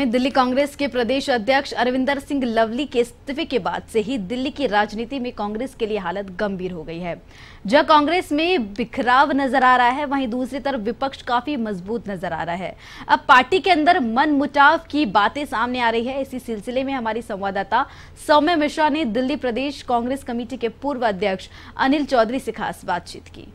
वहीं दिल्ली कांग्रेस के प्रदेश अध्यक्ष अरविंदर सिंह लवली के इस्तीफे के बाद से ही दिल्ली की राजनीति में कांग्रेस के लिए हालत गंभीर हो गई है। जहां कांग्रेस में बिखराव नजर आ रहा है, वहीं दूसरी तरफ विपक्ष काफी मजबूत नजर आ रहा है। अब पार्टी के अंदर मनमुटाव की बातें सामने आ रही है। इसी सिलसिले में हमारी संवाददाता सौम्या मिश्रा ने दिल्ली प्रदेश कांग्रेस कमेटी के पूर्व अध्यक्ष अनिल चौधरी से खास बातचीत की।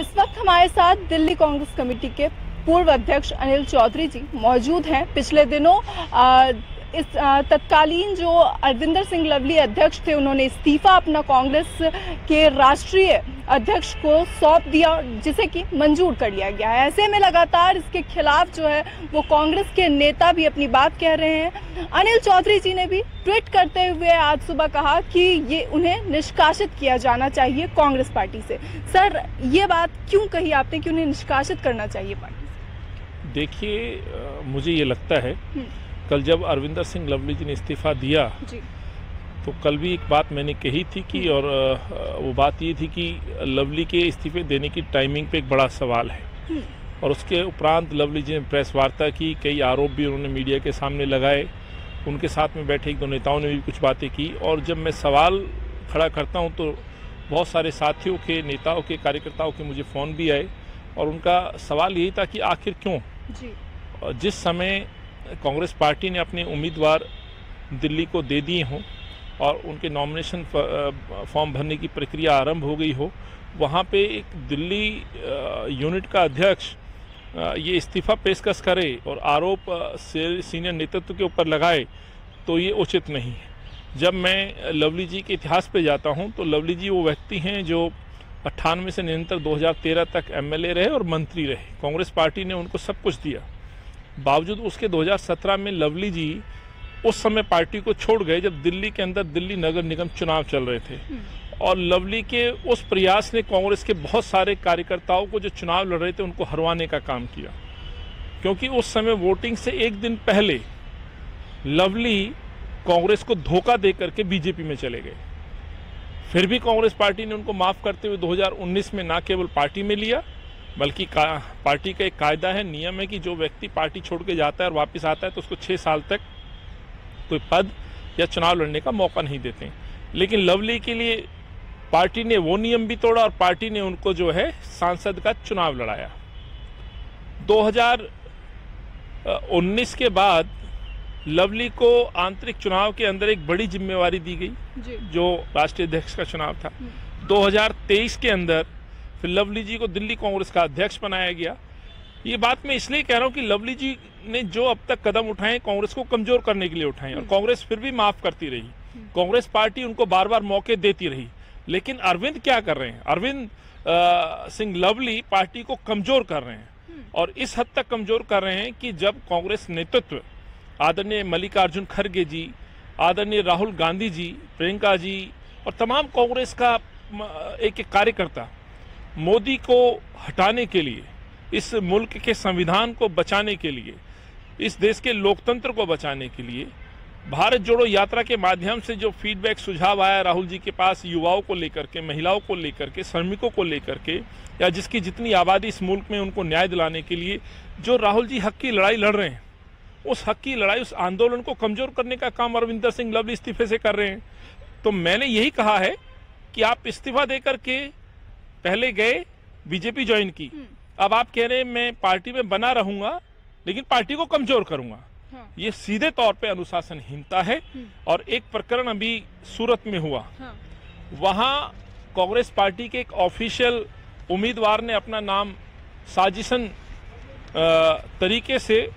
इस वक्त हमारे साथ दिल्ली कांग्रेस कमेटी के पूर्व अध्यक्ष अनिल चौधरी जी मौजूद हैं। पिछले दिनों इस तत्कालीन जो अरविंदर सिंह लवली अध्यक्ष थे, उन्होंने इस्तीफा अपना कांग्रेस के राष्ट्रीय अध्यक्ष को सौंप दिया, जिसे कि मंजूर कर लिया गया है। ऐसे में लगातार इसके खिलाफ जो है वो कांग्रेस के नेता भी अपनी बात कह रहे हैं। अनिल चौधरी जी ने भी ट्वीट करते हुए आज सुबह कहा कि ये उन्हें निष्कासित किया जाना चाहिए कांग्रेस पार्टी से। सर, ये बात क्यों कही आपने कि उन्हें निष्कासित करना चाहिए पार्टी से? देखिए, मुझे ये लगता है कल जब अरविंदर सिंह लवली जी ने इस्तीफा दिया तो कल भी एक बात मैंने कही थी कि और वो बात ये थी कि लवली के इस्तीफे देने की टाइमिंग पे एक बड़ा सवाल है। और उसके उपरांत लवली जी ने प्रेस वार्ता की, कई आरोप भी उन्होंने मीडिया के सामने लगाए, उनके साथ में बैठे एक दो नेताओं ने भी कुछ बातें की। और जब मैं सवाल खड़ा करता हूँ तो बहुत सारे साथियों के, नेताओं के, कार्यकर्ताओं के मुझे फ़ोन भी आए और उनका सवाल यही था कि आखिर क्यों जिस समय कांग्रेस पार्टी ने अपने उम्मीदवार दिल्ली को दे दिए हों और उनके नॉमिनेशन फॉर्म भरने की प्रक्रिया आरंभ हो गई हो, वहाँ पे एक दिल्ली यूनिट का अध्यक्ष ये इस्तीफा पेशकश करे और आरोप सीनियर नेतृत्व के ऊपर लगाए, तो ये उचित नहीं है। जब मैं लवली जी के इतिहास पे जाता हूँ तो लवली जी वो व्यक्ति हैं जो 98 से निरंतर 2013 तक एमएलए रहे और मंत्री रहे। कांग्रेस पार्टी ने उनको सब कुछ दिया, बावजूद उसके 2017 में लवली जी उस समय पार्टी को छोड़ गए जब दिल्ली के अंदर दिल्ली नगर निगम चुनाव चल रहे थे। और लवली के उस प्रयास ने कांग्रेस के बहुत सारे कार्यकर्ताओं को जो चुनाव लड़ रहे थे उनको हरवाने का काम किया, क्योंकि उस समय वोटिंग से एक दिन पहले लवली कांग्रेस को धोखा दे करके बीजेपी में चले गए। फिर भी कांग्रेस पार्टी ने उनको माफ करते हुए 2019 में ना केवल पार्टी में लिया, बल्कि पार्टी का एक कायदा है, नियम है कि जो व्यक्ति पार्टी छोड़ के जाता है और वापस आता है तो उसको 6 साल तक कोई पद या चुनाव लड़ने का मौका नहीं देते। लेकिन लवली के लिए पार्टी ने वो नियम भी तोड़ा और पार्टी ने उनको जो है सांसद का चुनाव लड़ाया। 2019 के बाद लवली को आंतरिक चुनाव के अंदर एक बड़ी जिम्मेवारी दी गई, जो राष्ट्रीय अध्यक्ष का चुनाव था। 2023 के अंदर फिर लवली जी को दिल्ली कांग्रेस का अध्यक्ष बनाया गया। ये बात मैं इसलिए कह रहा हूं कि लवली जी ने जो अब तक कदम उठाए कांग्रेस को कमजोर करने के लिए उठाए, और कांग्रेस फिर भी माफ करती रही। कांग्रेस पार्टी उनको बार बार मौके देती रही। लेकिन अरविंद क्या कर रहे हैं? अरविंद सिंह लवली पार्टी को कमजोर कर रहे हैं, और इस हद तक कमजोर कर रहे हैं कि जब कांग्रेस नेतृत्व आदरणीय मल्लिकार्जुन खड़गे जी, आदरणीय राहुल गांधी जी, प्रियंका जी और तमाम कांग्रेस का एक एक कार्यकर्ता मोदी को हटाने के लिए, इस मुल्क के संविधान को बचाने के लिए, इस देश के लोकतंत्र को बचाने के लिए भारत जोड़ो यात्रा के माध्यम से जो फीडबैक सुझाव आया राहुल जी के पास, युवाओं को लेकर के, महिलाओं को लेकर के, श्रमिकों को लेकर के, या जिसकी जितनी आबादी इस मुल्क में उनको न्याय दिलाने के लिए जो राहुल जी हक की लड़ाई लड़ रहे हैं, उस हक की लड़ाई, उस आंदोलन को कमजोर करने का काम अरविंदर सिंह लवली इस्तीफे से कर रहे हैं। तो मैंने यही कहा है कि आप इस्तीफा देकर के पहले गए, बीजेपी ज्वाइन की, अब आप कह रहे हैं मैं पार्टी में बना रहूंगा लेकिन पार्टी को कमजोर करूंगा। ये सीधे तौर पे अनुशासनहीनता है। और एक प्रकरण अभी सूरत में हुआ, वहां कांग्रेस पार्टी के एक ऑफिशियल उम्मीदवार ने अपना नाम साजिशन तरीके से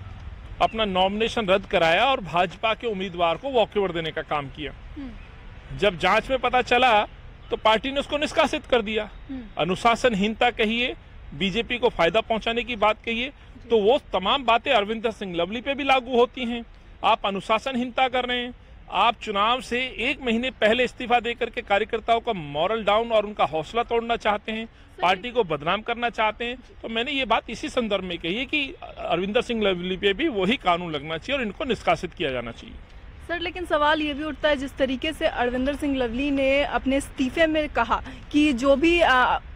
अपना नॉमिनेशन रद्द कराया और भाजपा के उम्मीदवार को वॉकओवर देने का काम किया। जब जांच में पता चला तो पार्टी ने उसको निष्कासित कर दिया। अनुशासनहीनता कहिए, बीजेपी को फायदा पहुंचाने की बात कहिए, तो वो तमाम बातें अरविंदर सिंह लवली पे भी लागू होती हैं। आप अनुशासनहीनता कर रहे हैं, आप चुनाव से 1 महीने पहले इस्तीफा देकर के कार्यकर्ताओं का मॉरल डाउन और उनका हौसला तोड़ना चाहते हैं, पार्टी को बदनाम करना चाहते हैं। तो मैंने ये बात इसी संदर्भ में कही है कि अरविंदर सिंह लवली पे भी वही कानून लगना चाहिए और इनको निष्कासित किया जाना चाहिए। सर, लेकिन सवाल ये भी उठता है, जिस तरीके से अरविंदर सिंह लवली ने अपने इस्तीफे में कहा कि जो भी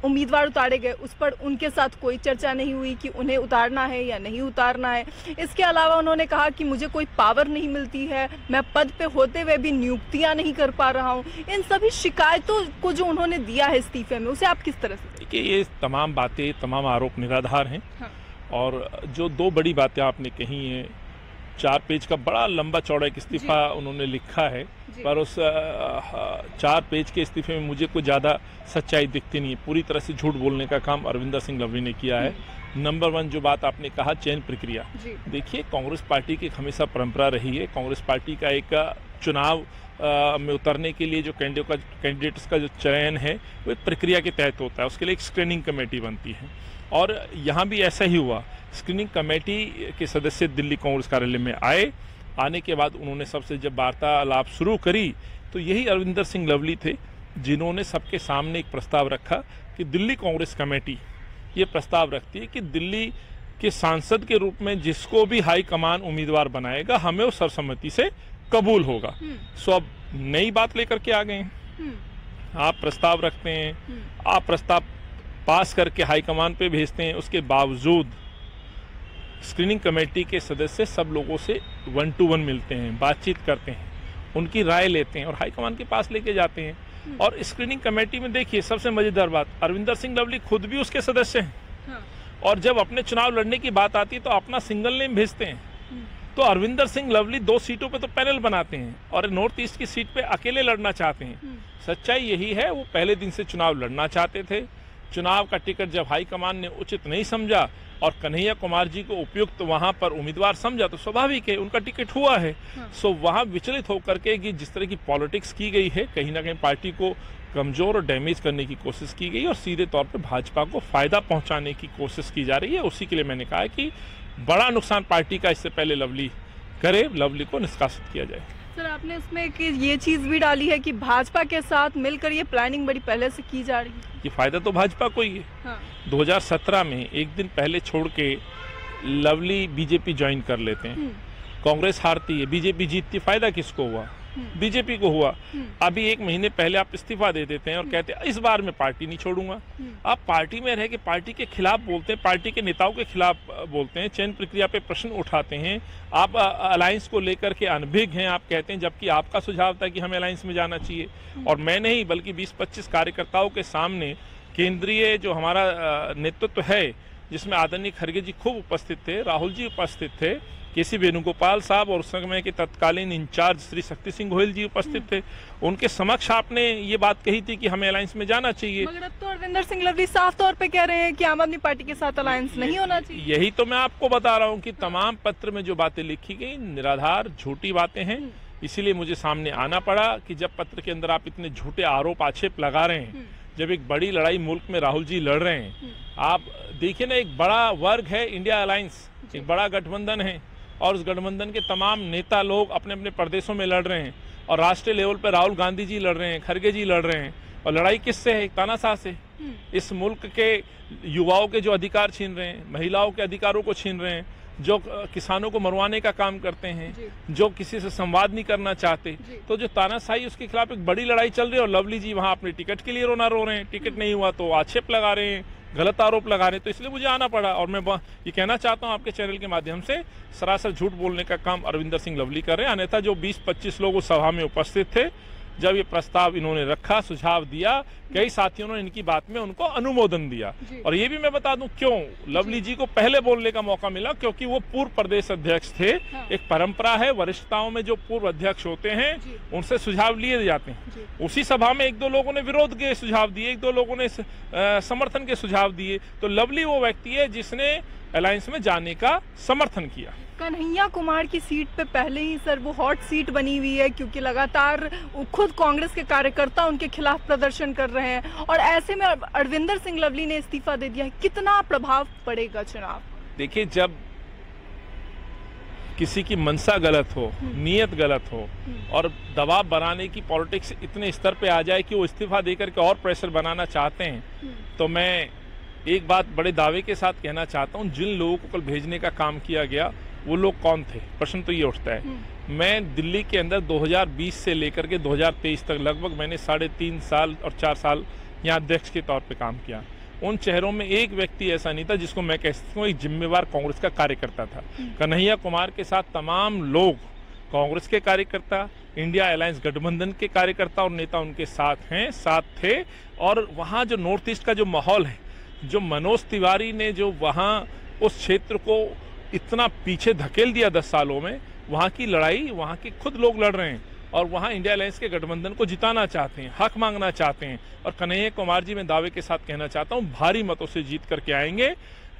उम्मीदवार उतारे गए उस पर उनके साथ कोई चर्चा नहीं हुई कि उन्हें उतारना है या नहीं उतारना है। इसके अलावा उन्होंने कहा कि मुझे कोई पावर नहीं मिलती है, मैं पद पे होते हुए भी नियुक्तियां नहीं कर पा रहा हूं। इन सभी शिकायतों को जो उन्होंने दिया है इस्तीफे में, उसे आप किस तरह से देखिए? ये तमाम बातें, तमाम आरोप निराधार हैं। हाँ। और जो दो बड़ी बातें आपने कही हैं, 4 पेज का बड़ा लंबा चौड़ा एक इस्तीफा उन्होंने लिखा है, पर उस 4 पेज के इस्तीफे में मुझे कोई ज़्यादा सच्चाई दिखती नहीं है। पूरी तरह से झूठ बोलने का काम अरविंदर सिंह लवली ने किया है। नंबर 1 जो बात आपने कहा, चयन प्रक्रिया, देखिए कांग्रेस पार्टी की हमेशा परंपरा रही है। कांग्रेस पार्टी का एक चुनाव में उतरने के लिए जो कैंडिडेट्स का जो चयन है वो एक प्रक्रिया के तहत होता है, उसके लिए एक स्क्रीनिंग कमेटी बनती है। और यहाँ भी ऐसा ही हुआ। स्क्रीनिंग कमेटी के सदस्य दिल्ली कांग्रेस कार्यालय में आने के बाद उन्होंने सबसे जब वार्तालाप शुरू करी तो यही अरविंदर सिंह लवली थे जिन्होंने सबके सामने एक प्रस्ताव रखा कि दिल्ली कांग्रेस कमेटी ये प्रस्ताव रखती है कि दिल्ली के सांसद के रूप में जिसको भी हाईकमान उम्मीदवार बनाएगा हमें वो सर्वसम्मति से कबूल होगा। सो अब नई बात लेकर के आ गए हैं। आप प्रस्ताव रखते हैं, आप प्रस्ताव पास करके हाईकमान पे भेजते हैं, उसके बावजूद स्क्रीनिंग कमेटी के सदस्य सब लोगों से 1 to 1 मिलते हैं, बातचीत करते हैं, उनकी राय लेते हैं और हाईकमान के पास लेके जाते हैं। और स्क्रीनिंग कमेटी में देखिए सबसे मजेदार बात, अरविंदर सिंह लवली खुद भी उसके सदस्य हैं। और जब अपने चुनाव लड़ने की बात आती है तो अपना सिंगल नेम भेजते हैं। तो अरविंदर सिंह लवली 2 सीटों पे तो पैनल बनाते हैं और नॉर्थ ईस्ट की सीट पे अकेले लड़ना चाहते हैं। सच्चाई यही है, वो पहले दिन से चुनाव लड़ना चाहते थे। चुनाव का टिकट जब हाईकमान ने उचित नहीं समझा और कन्हैया कुमार जी को उपयुक्त वहां पर उम्मीदवार समझा तो स्वाभाविक है उनका टिकट हुआ है। सो वहां विचलित होकर के कि जिस तरह की पॉलिटिक्स की गई है, कहीं ना कहीं पार्टी को कमजोर और डैमेज करने की कोशिश की गई और सीधे तौर पे भाजपा को फायदा पहुंचाने की कोशिश की जा रही है। उसी के लिए मैंने कहा है कि बड़ा नुकसान पार्टी का इससे पहले लवली करे, लवली को निष्कासित किया जाए। सर, आपने इसमें कि ये चीज भी डाली है कि भाजपा के साथ मिलकर ये प्लानिंग बड़ी पहले से की जा रही है। ये फायदा तो भाजपा को ही है। हाँ। 2017 में एक दिन पहले छोड़ के लवली बीजेपी ज्वाइन कर लेते हैं, कांग्रेस हारती है, बीजेपी जीतती, फायदा किसको हुआ? बीजेपी को हुआ। अभी 1 महीने पहले आप इस्तीफा दे देते हैं और कहते हैं इस बार मैं पार्टी नहीं छोड़ूंगा। आप पार्टी में रह के पार्टी के खिलाफ बोलते हैं, पार्टी के नेताओं के खिलाफ बोलते हैं, चयन प्रक्रिया पे प्रश्न उठाते हैं, आप अलायंस को लेकर के अनभिज्ञ हैं, आप कहते हैं, जबकि आपका सुझाव था कि हमें अलायंस में जाना चाहिए। और मैं नहीं बल्कि 20-25 कार्यकर्ताओं के सामने केंद्रीय जो हमारा नेतृत्व है, जिसमें आदरणीय खड़गे जी खूब उपस्थित थे, राहुल जी उपस्थित थे, केसी वेणुगोपाल साहब और उस समय के तत्कालीन इंचार्ज श्री शक्ति सिंह गोयल जी उपस्थित थे, उनके समक्ष आपने ये बात कही थी कि हमें अलायंस में जाना चाहिए। मगर अब तो अरविंदर सिंह लवली साफ तौर पे कह रहे हैं कि आम आदमी पार्टी के साथ अलायंस नहीं होना चाहिए। यही तो मैं आपको बता रहा हूँ कि तमाम पत्र में जो बातें लिखी गई निराधार झूठी बातें हैं। इसीलिए मुझे सामने आना पड़ा कि जब पत्र के अंदर आप इतने झूठे आरोप आक्षेप लगा रहे हैं, जब एक बड़ी लड़ाई मुल्क में राहुल जी लड़ रहे हैं, आप देखिए ना, एक बड़ा वर्ग है इंडिया अलायंस, एक बड़ा गठबंधन है और उस गठबंधन के तमाम नेता लोग अपने अपने प्रदेशों में लड़ रहे हैं और राष्ट्रीय लेवल पर राहुल गांधी जी लड़ रहे हैं, खड़गे जी लड़ रहे हैं। और लड़ाई किससे है? तानाशाह से। इस मुल्क के युवाओं के जो अधिकार छीन रहे हैं, महिलाओं के अधिकारों को छीन रहे हैं, जो किसानों को मरवाने का काम करते हैं, जो किसी से संवाद नहीं करना चाहते, तो जो तानाशाही उसके खिलाफ एक बड़ी लड़ाई चल रही है। और लवली जी वहां अपने टिकट के लिए रोना रो रहे हैं, टिकट नहीं हुआ तो आक्षेप लगा रहे हैं, गलत आरोप लगा रहे हैं। तो इसलिए मुझे आना पड़ा और मैं ये कहना चाहता हूं आपके चैनल के माध्यम से, सरासर झूठ बोलने का काम अरविंदर सिंह लवली कर रहे हैं। अन्यथा जो 20-25 लोग उस सभा में उपस्थित थे, जब ये प्रस्ताव इन्होंने रखा, सुझाव दिया, कई साथियों ने इनकी बात में उनको अनुमोदन दिया। और ये भी मैं बता दूं क्यों लवली जी को पहले बोलने का मौका मिला, क्योंकि वो पूर्व प्रदेश अध्यक्ष थे। एक परंपरा है, वरिष्ठताओं में जो पूर्व अध्यक्ष होते हैं उनसे सुझाव लिए जाते हैं। उसी सभा में 1-2 लोगों ने विरोध के सुझाव दिए, 1-2 लोगों ने समर्थन के सुझाव दिए। तो लवली वो व्यक्ति है जिसने अलायंस में जाने का समर्थन किया। कन्हैया कुमार की सीट पे पहले ही सर वो हॉट सीट बनी हुई है, क्योंकि लगातार खुद कांग्रेस के कार्यकर्ता उनके खिलाफ प्रदर्शन कर रहे हैं और ऐसे में अरविंदर सिंह लवली ने इस्तीफा दे दिया है। कितना प्रभाव पड़ेगा चुनाव? देखिए, जब किसी की मंशा गलत हो, नीयत गलत हो और दबाव बनाने की पॉलिटिक्स इतने स्तर पे आ जाए कि वो इस्तीफा देकर के और प्रेशर बनाना चाहते हैं, तो मैं एक बात बड़े दावे के साथ कहना चाहता हूं, जिन लोगों को कल भेजने का काम किया गया वो लोग कौन थे? प्रश्न तो ये उठता है। मैं दिल्ली के अंदर 2020 से लेकर के 2023 तक लगभग मैंने 3.5 साल और 4 साल यहाँ अध्यक्ष के तौर पे काम किया। उन शहरों में एक व्यक्ति ऐसा नहीं था जिसको मैं कह सकता हूँ एक जिम्मेवार कांग्रेस का कार्यकर्ता था। कन्हैया कुमार के साथ तमाम लोग कांग्रेस के कार्यकर्ता, इंडिया अलायंस गठबंधन के कार्यकर्ता और नेता उनके साथ थे। और वहाँ जो नॉर्थ ईस्ट का जो माहौल है, जो मनोज तिवारी ने जो वहाँ उस क्षेत्र को इतना पीछे धकेल दिया 10 सालों में, वहाँ की लड़ाई वहाँ के खुद लोग लड़ रहे हैं और वहाँ इंडिया अलायंस के गठबंधन को जिताना चाहते हैं, हक मांगना चाहते हैं। और कन्हैया कुमार जी मैं दावे के साथ कहना चाहता हूँ भारी मतों से जीत करके आएंगे।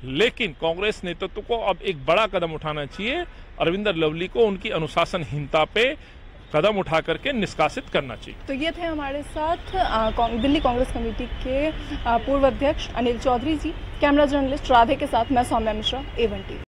लेकिन कांग्रेस नेतृत्व को अब एक बड़ा कदम उठाना चाहिए, अरविंदर लवली को उनकी अनुशासनहीनता पे कदम उठा करके निष्कासित करना चाहिए। तो ये थे हमारे साथ दिल्ली कांग्रेस कमेटी के पूर्व अध्यक्ष अनिल चौधरी जी। कैमरा जर्नलिस्ट राधे के साथ मैं सौम्या मिश्रा, A1 TV।